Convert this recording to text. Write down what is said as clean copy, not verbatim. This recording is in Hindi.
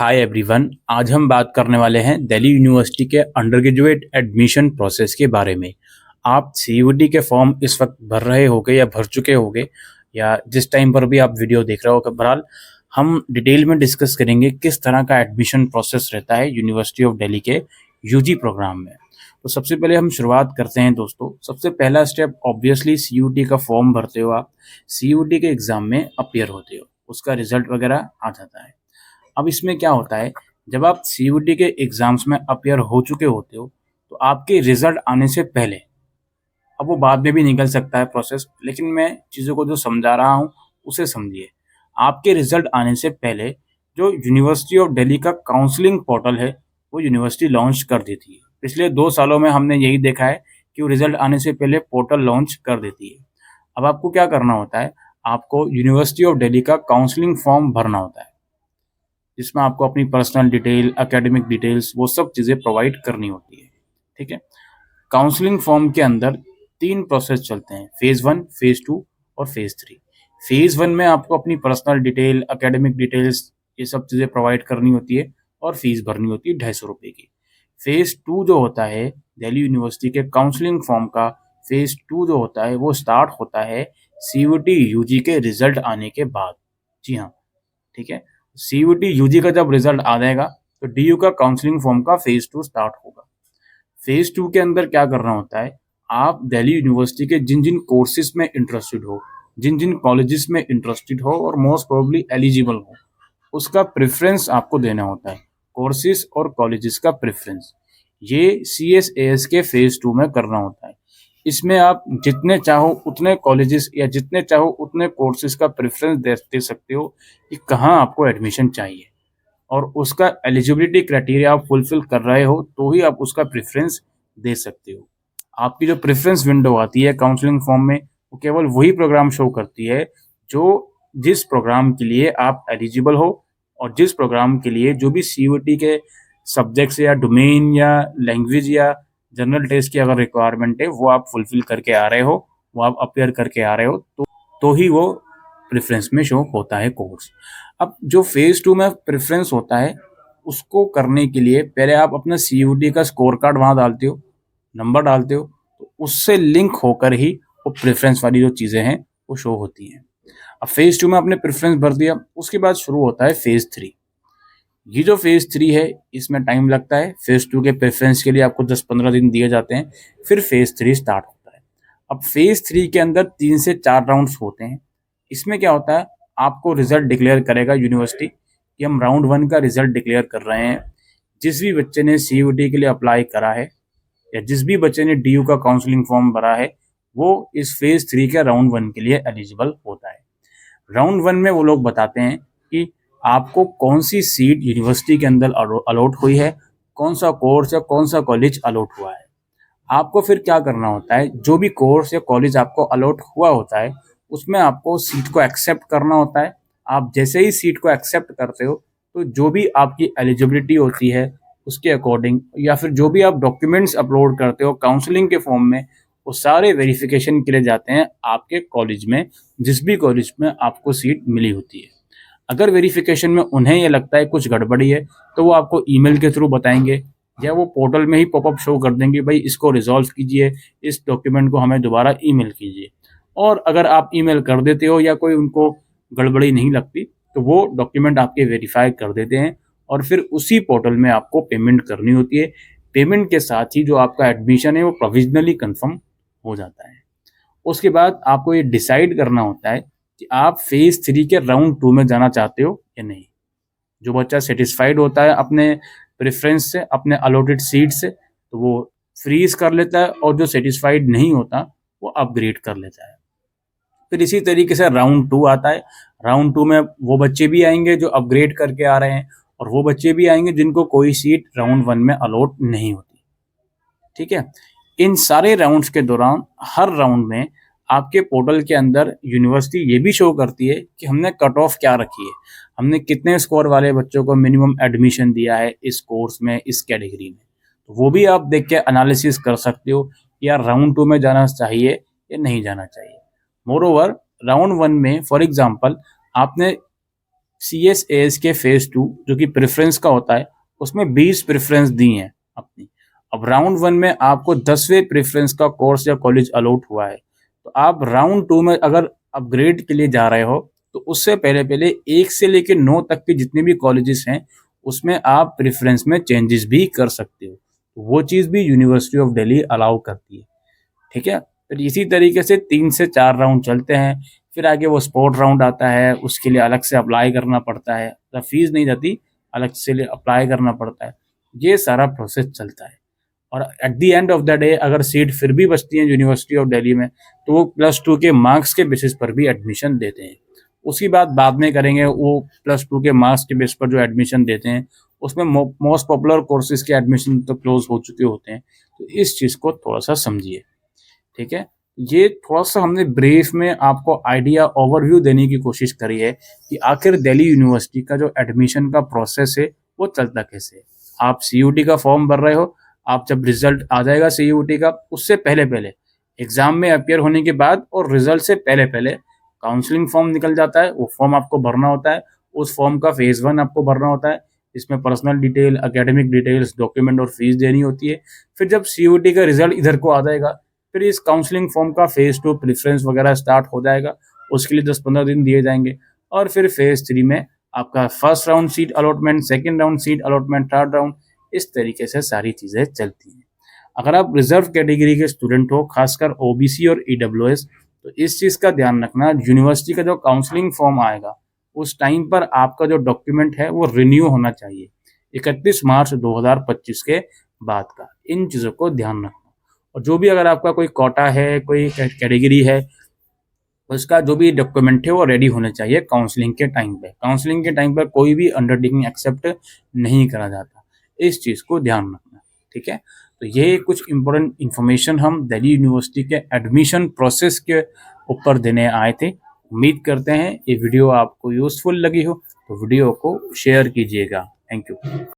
हाय एवरीवन, आज हम बात करने वाले हैं दिल्ली यूनिवर्सिटी के अंडर ग्रेजुएट एडमिशन प्रोसेस के बारे में। आप सीयूईटी के फॉर्म इस वक्त भर रहे होगे या भर चुके होगे, या जिस टाइम पर भी आप वीडियो देख रहे हो, बहरहाल हम डिटेल में डिस्कस करेंगे किस तरह का एडमिशन प्रोसेस रहता है यूनिवर्सिटी ऑफ दिल्ली के यूजी प्रोग्राम में। तो सबसे पहले हम शुरुआत करते हैं दोस्तों। सबसे पहला स्टेप ऑब्वियसली सीयूईटी का फॉर्म भरते हो, आप सीयूईटी के एग्ज़ाम में अपीयर होते हो, उसका रिजल्ट वगैरह आ जाता है। अब इसमें क्या होता है, जब आप सीयूईटी के एग्ज़ाम्स में अपीयर हो चुके होते हो तो आपके रिज़ल्ट आने से पहले, अब वो बाद में भी निकल सकता है प्रोसेस, लेकिन मैं चीज़ों को जो समझा रहा हूँ उसे समझिए। आपके रिज़ल्ट आने से पहले जो यूनिवर्सिटी ऑफ दिल्ली का काउंसलिंग पोर्टल है वो यूनिवर्सिटी लॉन्च कर देती है। पिछले 2 सालों में हमने यही देखा है कि वो रिज़ल्ट आने से पहले पोर्टल लॉन्च कर देती है। अब आपको क्या करना होता है, आपको यूनिवर्सिटी ऑफ दिल्ली का काउंसलिंग फॉर्म भरना होता है, जिसमें आपको अपनी पर्सनल डिटेल, एकेडमिक डिटेल्स, वो सब चीज़ें प्रोवाइड करनी होती है। ठीक है। काउंसलिंग फॉर्म के अंदर 3 प्रोसेस चलते हैं, फेज़ 1, फेज़ 2 और फेज़ 3। फेज़ 1 में आपको अपनी पर्सनल डिटेल, एकेडमिक डिटेल्स, ये सब चीज़ें प्रोवाइड करनी होती है और फीस भरनी होती है ₹250 की। फेज़ 2 जो होता है दिल्ली यूनिवर्सिटी के काउंसलिंग फॉर्म का, फेज़ 2 जो होता है वो स्टार्ट होता है सीयूईटी यूजी के रिजल्ट आने के बाद। जी हाँ, ठीक है। सीयूईटी यूजी का जब रिजल्ट आ जाएगा तो डीयू का काउंसलिंग फॉर्म का फेज़ 2 स्टार्ट होगा। फेज़ 2 के अंदर क्या करना होता है, आप दिल्ली यूनिवर्सिटी के जिन-जिन कोर्सेज़ में इंटरेस्टेड हो, जिन-जिन कॉलेजेस में इंटरेस्टेड हो और मोस्ट प्रोबेबली एलिजिबल हो, उसका प्रेफ़रेंस आपको देना होता है। कोर्सेज़ और कॉलेजेस का प्रेफ़रेंस, ये सीएसएएस के फेज़ 2 में करना होता है। इसमें आप जितने चाहो उतने कॉलेजेस या जितने चाहो उतने कोर्सेज़ का प्रेफ़रेंस दे सकते हो कि कहाँ आपको एडमिशन चाहिए, और उसका एलिजिबिलिटी क्राइटेरिया आप फुलफ़िल कर रहे हो तो ही आप उसका प्रेफ़रेंस दे सकते हो। आपकी जो प्रेफ़रेंस विंडो आती है काउंसलिंग फॉर्म में, वो केवल वही प्रोग्राम शो करती है जो जिस प्रोग्राम के लिए आप एलिजिबल हो और जिस प्रोग्राम के लिए जो भी सीयूईटी के सब्जेक्ट्स या डोमेन या लैंग्वेज या जनरल टेस्ट की अगर रिक्वायरमेंट है वो आप फुलफ़िल करके आ रहे हो, वो आप अपीयर करके आ रहे हो, तो ही वो प्रेफ़रेंस में शो होता है कोर्स। अब जो फेज़ 2 में प्रेफ़रेंस होता है, उसको करने के लिए पहले आप अपना सीयूईटी का स्कोर कार्ड वहाँ डालते हो, नंबर डालते हो, तो उससे लिंक होकर ही वो प्रेफ़रेंस वाली जो चीज़ें हैं, वो शो होती हैं। अब फेज़ 2 में आपने प्रेफ़रेंस भर दिया, उसके बाद शुरू होता है फेज़ 3। ये जो फेज़ 3 है, इसमें टाइम लगता है। फेज़ 2 के प्रेफ़रेंस के लिए आपको 10-15 दिन दिए जाते हैं, फिर फेज़ 3 स्टार्ट होता है। अब फेज़ 3 के अंदर 3 से 4 राउंड्स होते हैं। इसमें क्या होता है, आपको रिज़ल्ट डिक्लेयर करेगा यूनिवर्सिटी कि हम राउंड 1 का रिज़ल्ट डिक्लेयर कर रहे हैं। जिस भी बच्चे ने सीयूईटी के लिए अप्लाई करा है या जिस भी बच्चे ने डीयू का काउंसलिंग फॉर्म भरा है, वो इस फेज़ 3 के राउंड 1 के लिए एलिजिबल होता है। राउंड 1 में वो लोग बताते हैं कि आपको कौन-सी सीट यूनिवर्सिटी के अंदर अलॉट हुई है, कौन-सा कोर्स या कौन-सा कॉलेज अलॉट हुआ है। आपको फिर क्या करना होता है, जो भी कोर्स या कॉलेज आपको अलॉट हुआ होता है, उसमें आपको सीट को एक्सेप्ट करना होता है। आप जैसे ही सीट को एक्सेप्ट करते हो, तो जो भी आपकी एलिजिबिलिटी होती है, उसके अकॉर्डिंग या फिर जो भी आप डॉक्यूमेंट्स अपलोड करते हो काउंसलिंग के फॉर्म में, वो सारे वेरिफिकेशन के लिए जाते हैं आपके कॉलेज में, जिस भी कॉलेज में आपको सीट मिली होती है। अगर वेरिफिकेशन में उन्हें ये लगता है कुछ गड़बड़ी है, तो वो आपको ईमेल के थ्रू बताएँगे या वो पोर्टल में ही पॉपअप शो कर देंगे, भाई इसको रिज़ॉल्व कीजिए, इस डॉक्यूमेंट को हमें दोबारा ईमेल कीजिए। और अगर आप ईमेल कर देते हो या कोई उनको गड़बड़ी नहीं लगती, तो वो डॉक्यूमेंट आपके वेरीफाई कर देते हैं और फिर उसी पोर्टल में आपको पेमेंट करनी होती है। पेमेंट के साथ ही जो आपका एडमिशन है वो प्रोविज़नली कन्फर्म हो जाता है। उसके बाद आपको ये डिसाइड करना होता है कि आप फेज़ 3 के राउंड 2 में जाना चाहते हो या नहीं। जो बच्चा सैटिस्फाइड होता है अपने प्रेफ़रेंस से, अपने अलॉटेड सीट से, तो वो फ्रीज़ कर लेता है, और जो सैटिस्फाइड नहीं होता, वो अपग्रेड कर लेता है। फिर इसी तरीके से राउंड 2 आता है। राउंड 2 में वो बच्चे भी आएँगे जो अपग्रेड करके आ रहे हैं, और वो बच्चे भी आएँगे जिनको कोई सीट राउंड 1 में अलॉट नहीं होती। ठीक है? इन सारे राउंड्स के दौरान हर राउंड में आपके पोर्टल के अंदर यूनिवर्सिटी ये भी शो करती है कि हमने कट ऑफ क्या रखी है, हमने कितने स्कोर वाले बच्चों को मिनिमम एडमिशन दिया है इस कोर्स में, इस कैटेगरी में। तो वो भी आप देख के एनालिसिस कर सकते हो कि यार राउंड 2 में जाना चाहिए या नहीं जाना चाहिए। मोर ओवर राउंड 1 में फॉर एग्जांपल आपने CSAS के फेज़ 2 जो कि प्रेफ़रेंस का होता है, उसमें 20 प्रेफ़रेंस दी हैं अपनी। अब राउंड 1 में आपको 10वें प्रेफ़रेंस का कोर्स या कॉलेज अलॉट हुआ है। तो आप राउंड 2 में अगर अपग्रेड के लिए जा रहे हो, तो उससे पहले-पहले 1 से लेके 9 तक के जितने भी कॉलेजेस हैं, उसमें आप प्रेफ़रेंस में चेंजेस भी कर सकते हो। तो वो चीज़ भी यूनिवर्सिटी ऑफ दिल्ली अलाउ करती है। ठीक है? फिर इसी तरीके से 3 से 4 राउंड चलते हैं, फिर आगे वो स्पोर्ट राउंड आता है, उसके लिए अलग से अप्लाई करना पड़ता है, मतलब फ़ीस नहीं जाती, अलग से लिए अप्लाई करना पड़ता है। ये सारा प्रोसेस चलता है और at the end of the day अगर सीट फिर भी बचती है यूनिवर्सिटी ऑफ दिल्ली में, तो वो +2 के मार्क्स के बेसिस पर भी एडमिशन देते हैं। उसकी बात बाद में करेंगे, वो +2 के मार्क्स के बेस पर जो एडमिशन देते हैं, उसमें मोस्ट पॉपुलर कोर्सेज़ के एडमिशन तो क्लोज़ हो चुके होते हैं। तो इस चीज़ को थोड़ा-सा समझिए। ठीक है? ये थोड़ा-सा हमने ब्रीफ में आपको आइडिया ओवरव्यू देने की कोशिश करी है कि आखिर दिल्ली यूनिवर्सिटी का जो एडमिशन का प्रोसेस है, वो चलता कैसे है। आप सीयूटी का फॉर्म भर रहे हो, आप जब रिज़ल्ट आ जाएगा सीयूटी का, उससे पहले-पहले, एग्ज़ाम में अपीयर होने के बाद और रिज़ल्ट से पहले-पहले काउंसलिंग फॉर्म निकल जाता है, वो फॉर्म आपको भरना होता है। उस फॉर्म का फेज़ 1 आपको भरना होता है, इसमें personal detail, academic details, document और फीस देनी होती है। फिर जब सीयूटी का रिज़ल्ट इधर को आ जाएगा, फिर इस काउंसलिंग फॉर्म का फेज़ 2 प्रेफ़रेंस वगैरह स्टार्ट हो जाएगा, उसके लिए 10-15 दिन दिए जाएँगे और फिर फेज़ 3 में आपका first round seat allotment, second round seat allotment, third round, इस तरीके से सारी चीज़ें चलती हैं। अगर आप रिज़र्व कैटेगरी के स्टूडेंट हो, खासकर ओबीसी और ईडब्ल्यूएस, तो इस चीज़ का ध्यान रखना, यूनिवर्सिटी का जो काउंसलिंग फॉर्म आएगा, उस टाइम पर आपका जो डॉक्यूमेंट है वो रिन्यू होना चाहिए, 31 मार्च 2025 के बाद का। इन चीज़ों को ध्यान रखना। और जो भी अगर आपका कोई कोटा है, कोई कैटेगरी है, उसका जो भी डॉक्यूमेंट है वो रेडी होने चाहिए काउंसलिंग के टाइम पे। काउंसलिंग के टाइम पर कोई भी अंडरटेकिंग एक्सेप्ट नहीं करा जाता। इस चीज़ को ध्यान रखना, ठीक है? तो ये कुछ इम्पोर्टेंट इन्फॉर्मेशन हम दिल्ली यूनिवर्सिटी के एडमिशन प्रोसेस के ऊपर देने आए थे। उम्मीद करते हैं ये वीडियो आपको यूज़फुल लगी हो, तो वीडियो को शेयर कीजिएगा। Thank you.